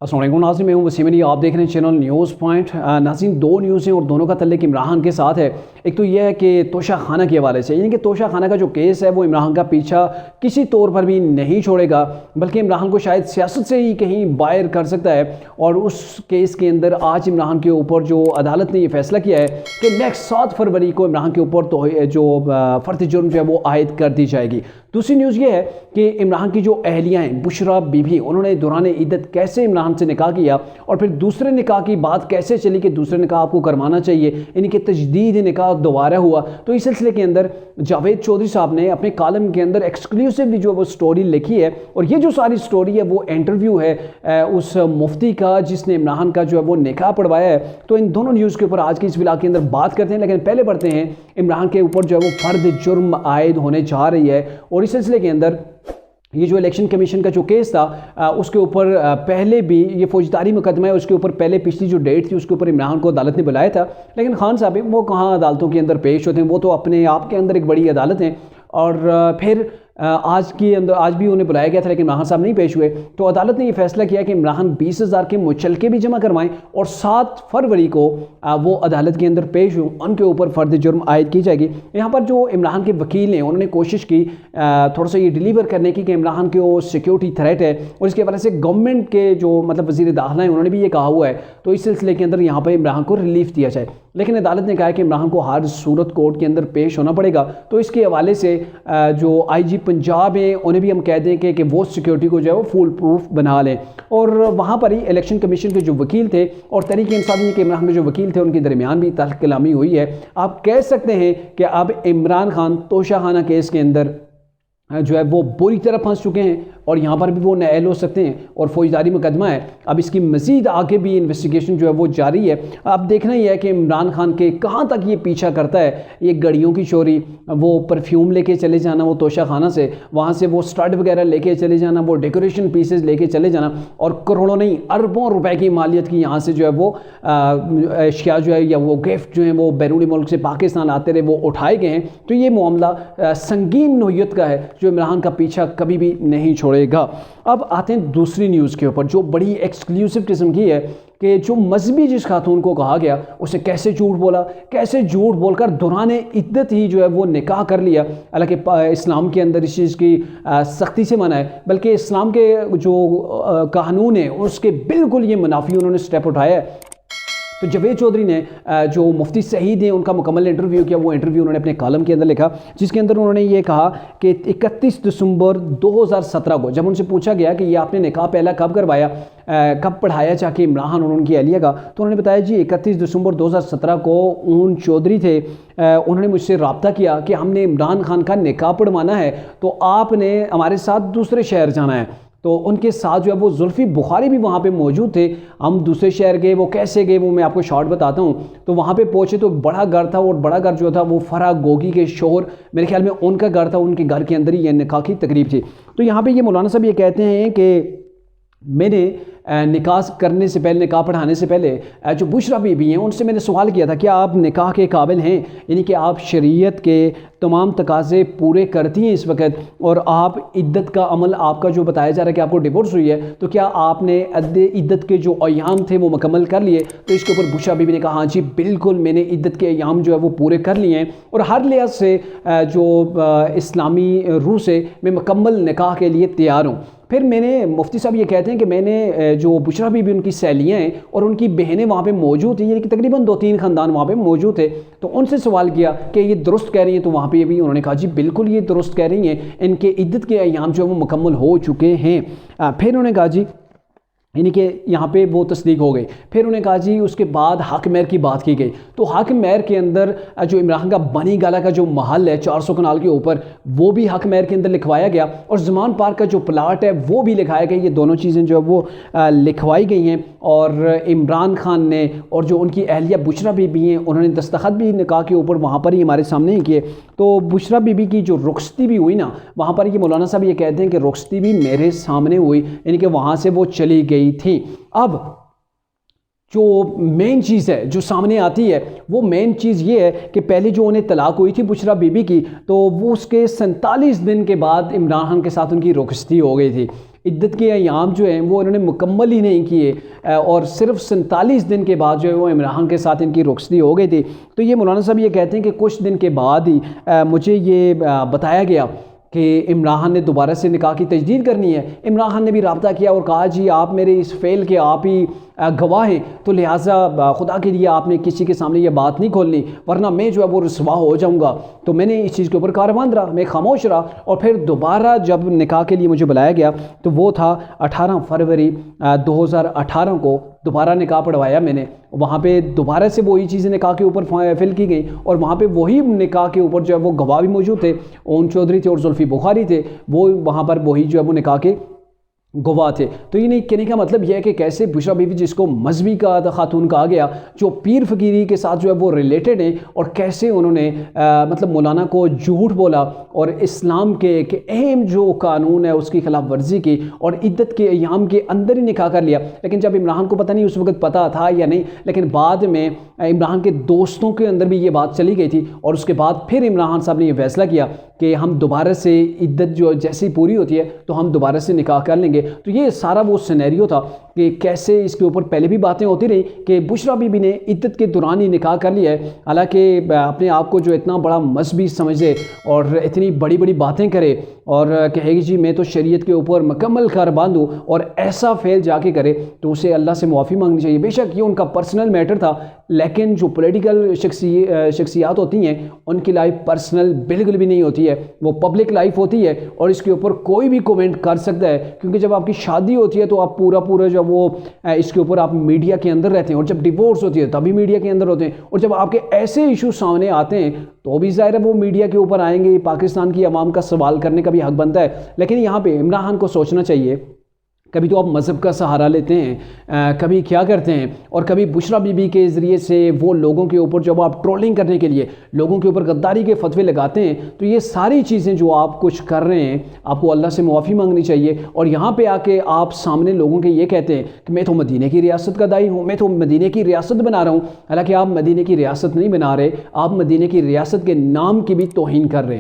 अस्सलाम वालेकुम नाज़रीन, मैं हूं वसीम अली। आप देख रहे हैं चैनल न्यूज़ पॉइंट। नाज़रीन, दो न्यूज़ हैं और दोनों का तल्लुक़ इमरान खान के साथ है। एक तो यह है कि तोशा खाना के हवाले से, यानी कि तोशा खाना का जो केस है वो इमरान का पीछा किसी तौर पर भी नहीं छोड़ेगा, बल्कि इमरान को शायद सियासत से ही कहीं बाहर कर सकता है। और उस केस के अंदर आज इमरान के ऊपर जो अदालत ने ये फैसला किया है कि नेक्स्ट 7 फरवरी को इमरान के ऊपर तो जो फ़र्द जुर्म जो है वो आयद कर दी जाएगी। दूसरी न्यूज़ ये है कि इमरान की जो अहलियाँ हैं बुशरा बीबी, उन्होंने दौरान इद्दत कैसे इमरान से निकाह किया और फिर दूसरे निकाह की बात कैसे चली कि दूसरे निकाह आपको करवाना चाहिए, इनके तजदीद निकाह दोबारा हुआ। तो इस सिलसिले के अंदर जावेद चौधरी साहब ने अपने कॉलम के अंदर एक्सक्लूसिवली जो वो स्टोरी लिखी है, और ये जो सारी स्टोरी है वो इंटरव्यू है उस मुफ्ती का जिसने इमरान का जो है वो निकाह पढ़वाया है। तो इन दोनों न्यूज़ के ऊपर आज की इस व्लॉग के अंदर बात करते हैं, लेकिन पहले बढ़ते हैं इमरान के ऊपर जो है वो फ़र्द जुर्म आयद होने जा रही है। और इस सिलसिले के अंदर ये जो इलेक्शन कमीशन का जो केस था उसके ऊपर पहले भी ये फौजदारी मुकदमा है, उसके ऊपर पहले पिछली जो डेट थी उसके ऊपर इमरान को अदालत ने बुलाया था। लेकिन खान साहब वो कहाँ अदालतों के अंदर पेश होते हैं, वो तो अपने आप के अंदर एक बड़ी अदालत हैं। और फिर आज भी उन्हें बुलाया गया था लेकिन इमरान साहब नहीं पेश हुए। तो अदालत ने ये फैसला किया कि इमरान 20,000 के मुचलके भी जमा करवाएं और 7 फरवरी को वो अदालत के अंदर पेश हों, उनके ऊपर फ़र्द जुर्म आयद की जाएगी। यहाँ पर जो इमरान के वकील हैं उन्होंने कोशिश की थोड़ा सा ये डिलीवर करने की कि इमरान के वो सिक्योरिटी थ्रेट है, और इसके वजह से गवर्नमेंट के जो मतलब वज़ीर दाखिला हैं उन्होंने भी ये कहा हुआ है। तो इस सिलसिले के अंदर यहाँ पर इमरान को रिलीफ दिया जाए, लेकिन अदालत ने कहा कि इमरान को हर सूरत कोर्ट के अंदर पेश होना पड़ेगा। तो इसके हवाले से जो IG पंजाब है उन्हें भी हम कह दें कि वो सिक्योरिटी को जो है वो फुल प्रूफ बना लें। और वहाँ पर ही इलेक्शन कमीशन के जो वकील थे और तहरीक इंसाफ के इमरान के जो वकील थे उनके दरमियान भी तल्ख कलामी हुई है। आप कह सकते हैं कि अब इमरान खान तोशा खाना केस के अंदर जो है वो बुरी तरह फंस चुके हैं और यहाँ पर भी वो नाअहल हो सकते हैं, और फौजदारी मुकदमा है। अब इसकी मज़ीद आगे भी इन्वेस्टिगेशन जो है वो जारी है। अब देखना ही है कि इमरान खान के कहाँ तक ये पीछा करता है। ये घड़ियों की चोरी, वो परफ्यूम लेके चले जाना वो तोशा खाना से, वहाँ से वो स्टड वगैरह लेके चले जाना, वो डेकोरेशन पीसेस लेके चले जाना, और करोड़ों नहीं अरबों रुपए की मालियत की यहाँ से जो है वो अशिया जो है या वो गिफ्ट जो है वो बैरूनी मुल्क से पाकिस्तान आते रहे वो उठाए गए हैं। तो ये मामला संगीन नोयत का है जो इमरान का पीछा कभी भी नहीं छोड़ेगा। अब आते हैं दूसरी न्यूज़ के ऊपर जो बड़ी एक्सक्लूसिव किस्म की है कि जो मजहबी जिस खातून को कहा गया उसे कैसे झूठ बोला, कैसे झूठ बोलकर दौरान इद्दत ही जो है वो निकाह कर लिया। हालांकि इस्लाम के अंदर इस चीज़ की सख्ती से मना है, बल्कि इस्लाम के जो कानून है उसके बिल्कुल ये मुनाफी उन्होंने स्टेप उठाया है। तो जावेद चौधरी ने जो मुफ्ती सईद हैं उनका मुकम्मल इंटरव्यू किया, वो इंटरव्यू उन्होंने अपने कॉलम के अंदर लिखा, जिसके अंदर उन्होंने ये कहा कि 31 दिसंबर 2017 को जब उनसे पूछा गया कि ये आपने निकाह पहला कब करवाया, कब पढ़ाया चाहे इमरान और उनकी अहलिया का, तो उन्होंने बताया जी 31 दिसंबर 2017 को उन चौधरी थे, उन्होंने मुझसे रब्ता किया कि हमने इमरान खान का निकाह पढ़वाना है, तो आपने हमारे साथ दूसरे शहर जाना है। तो उनके साथ जो है वो जुल्फ़ी बुखारी भी वहाँ पे मौजूद थे। हम दूसरे शहर गए, वो कैसे गए वो मैं आपको शॉर्ट बताता हूँ। तो वहाँ पे पहुँचे तो बड़ा घर था, और बड़ा घर जो था वो फराह गोगी के शोहर, मेरे ख्याल में उनका घर था, उनके घर के अंदर ही ये निकाह की तकरीब थी। तो यहाँ पे ये मौलाना साहब ये कहते हैं कि मैंने निकाह करने से पहले, निकाह पढ़ाने से पहले जो बुशरा बीबी हैं उनसे मैंने सवाल किया था, क्या आप निकाह के काबिल हैं, यानी कि आप शरीयत के तमाम तकाज़े पूरे करती हैं इस वक्त, और आप इद्दत का अमल आपका जो बताया जा रहा है कि आपको डिवोर्स हुई है, तो क्या आपने इद्दत के जो अयाम थे वो मुकम्मल कर लिए। तो इसके ऊपर बुशरा बीबी ने कहा हाँ जी बिल्कुल, मैंने इद्दत के अयाम जो है वो पूरे कर लिए हैं, और हर लिहाज से जो इस्लामी रूह से मैं मुकम्मल निकाह के लिए तैयार हूँ। फिर मैंने मुफ्ती साहब ये कहते हैं कि मैंने जो बुशरा बीबी उनकी सहेलियाँ हैं और उनकी बहनें वहाँ पे मौजूद थी, यानी कि तकरीबन 2-3 ख़ानदान वहाँ पे मौजूद थे, तो उनसे सवाल किया कि ये दुरुस्त कह रही हैं। तो वहाँ पे भी उन्होंने कहा जी बिल्कुल ये दुरुस्त कह रही हैं, इनके इद्दत के अयाम जो है वो मुकम्मल हो चुके हैं। फिर उन्होंने कहा जी, यानी कि यहाँ पे वो तस्दीक हो गई। फिर उन्होंने कहा जी उसके बाद हक महर की बात की गई। तो हक महर के अंदर जो इमरान का बनी गाला का जो महल है 400 कनाल के ऊपर, वो भी हक महर के अंदर लिखवाया गया, और ज़मान पार्क का जो प्लाट है वो भी लिखवाया गया। ये दोनों चीज़ें जो है वो लिखवाई गई हैं, और इमरान खान ने और जो उनकी अहलिया बुशरा बीबी हैं उन्होंने दस्तखत भी निकाह के ऊपर वहाँ पर ही हमारे सामने ही किए। तो बुशरा बीबी की जो रुखसती भी हुई ना, वहाँ पर ये मौलाना साहब ये कहते हैं कि रुखसती भी मेरे सामने हुई, यानी कि वहाँ से वो चली गई थी। अब जो मेन चीज़ है जो सामने आती है वो मेन चीज़ ये है कि पहले जो उन्हें तलाक हुई थी बुशरा बीबी की, तो वो उसके 47 दिन के बाद इमरान खान के साथ उनकी रुखसती हो गई थी। عدت کے ایام جو ہیں وہ انہوں نے مکمل ہی نہیں کیے اور صرف 47 دن کے بعد جو ہے وہ عمران کے ساتھ ان کی رخصتی ہو گئی تھی۔ تو یہ مولانا صاحب یہ کہتے ہیں کہ کچھ دن کے بعد ہی مجھے یہ بتایا گیا کہ عمران نے دوبارہ سے نکاح کی تجدید کرنی ہے۔ عمران نے بھی رابطہ کیا اور کہا جی آپ میرے اس فعل کے آپ ہی گواہ ہیں، تو لہٰذا خدا کے لیے آپ نے کسی کے سامنے یہ بات نہیں کھولنی ورنہ میں جو ہے وہ رسوا ہو جاؤں گا۔ تو میں نے اس چیز کے اوپر کاربند رہا، میں خاموش رہا، اور پھر دوبارہ جب نکاح کے لیے مجھے بلایا گیا تو وہ تھا 18 فروری 2018 کو دوبارہ نکاح پڑھوایا میں نے۔ وہاں پہ دوبارہ سے وہی چیزیں نکاح کے اوپر فل کی گئی اور وہاں پہ وہی نکاح کے اوپر جو ہے وہ گواہ بھی موجود تھے، اون چودھری تھے اور زلفی بخاری تھے، وہ وہاں پر وہی جو ہے وہ نکاح کے گواہ تھے۔ تو یہ نہیں کہنے کا مطلب یہ ہے کہ کیسے بشرا بی بی جس کو مذہبی کا خاتون کہا گیا، جو پیر فقیری کے ساتھ جو ہے وہ ریلیٹڈ ہیں، اور کیسے انہوں نے مطلب مولانا کو جھوٹ بولا اور اسلام کے ایک اہم جو قانون ہے اس کی خلاف ورزی کی اور عدت کے ایام کے اندر ہی نکاح کر لیا۔ لیکن جب عمران کو پتہ نہیں اس وقت پتہ تھا یا نہیں، لیکن بعد میں عمران کے دوستوں کے اندر بھی یہ بات چلی گئی تھی، اور اس کے بعد پھر عمران صاحب نے یہ فیصلہ کیا کہ ہم دوبارہ سے عدت جو جیسی پوری ہوتی ہے تو ہم دوبارہ سے نکاح کر لیں گے۔ تو یہ سارا وہ سینیریو تھا کہ کیسے اس کے اوپر پہلے بھی باتیں ہوتی رہی کہ بشرا بی بی نے عدت کے دوران ہی نکاح کر لیا ہے، حالانکہ اپنے آپ کو جو اتنا بڑا مذہبی سمجھے اور اتنی بڑی بڑی باتیں کرے اور کہے گی جی میں تو شریعت کے اوپر مکمل کاربند ہوں، اور ایسا فعل جا کے کرے تو اسے اللہ سے معافی مانگنی چاہیے۔ بے شک یہ ان کا پرسنل میٹر تھا، لیکن جو پولیٹیکل شخصیات ہوتی ہیں ان کی لائف پرسنل بالکل بھی نہیں ہوتی ہے، وہ پبلک لائف ہوتی ہے اور اس کے اوپر کوئی بھی کومنٹ کر سکتا ہے، کیونکہ جب آپ کی شادی ہوتی ہے تو آپ پورا جو وہ اس کے اوپر آپ میڈیا کے اندر رہتے ہیں، اور جب ڈیورس ہوتی ہے تبھی میڈیا کے اندر ہوتے ہیں، اور جب آپ کے ایسے ایشو سامنے آتے ہیں تو بھی ظاہر ہے وہ میڈیا کے اوپر آئیں گے، پاکستان کی عوام کا سوال کرنے کا بھی حق بنتا ہے۔ لیکن یہاں پہ عمران کو سوچنا چاہیے، کبھی تو آپ مذہب کا سہارا لیتے ہیں، کبھی کیا کرتے ہیں، اور کبھی بشرا بی بی کے ذریعے سے وہ لوگوں کے اوپر جب آپ ٹرولنگ کرنے کے لیے لوگوں کے اوپر غداری کے فتوے لگاتے ہیں، تو یہ ساری چیزیں جو آپ کچھ کر رہے ہیں آپ کو اللہ سے معافی مانگنی چاہیے۔ اور یہاں پہ آ کے آپ سامنے لوگوں کے یہ کہتے ہیں کہ میں تو مدینے کی ریاست کا داعی ہوں، میں تو مدینے کی ریاست بنا رہا ہوں، حالانکہ آپ مدینے کی ریاست نہیں بنا رہے، آپ مدینے کی ریاست کے نام کی بھی توہین کر رہے ہیں۔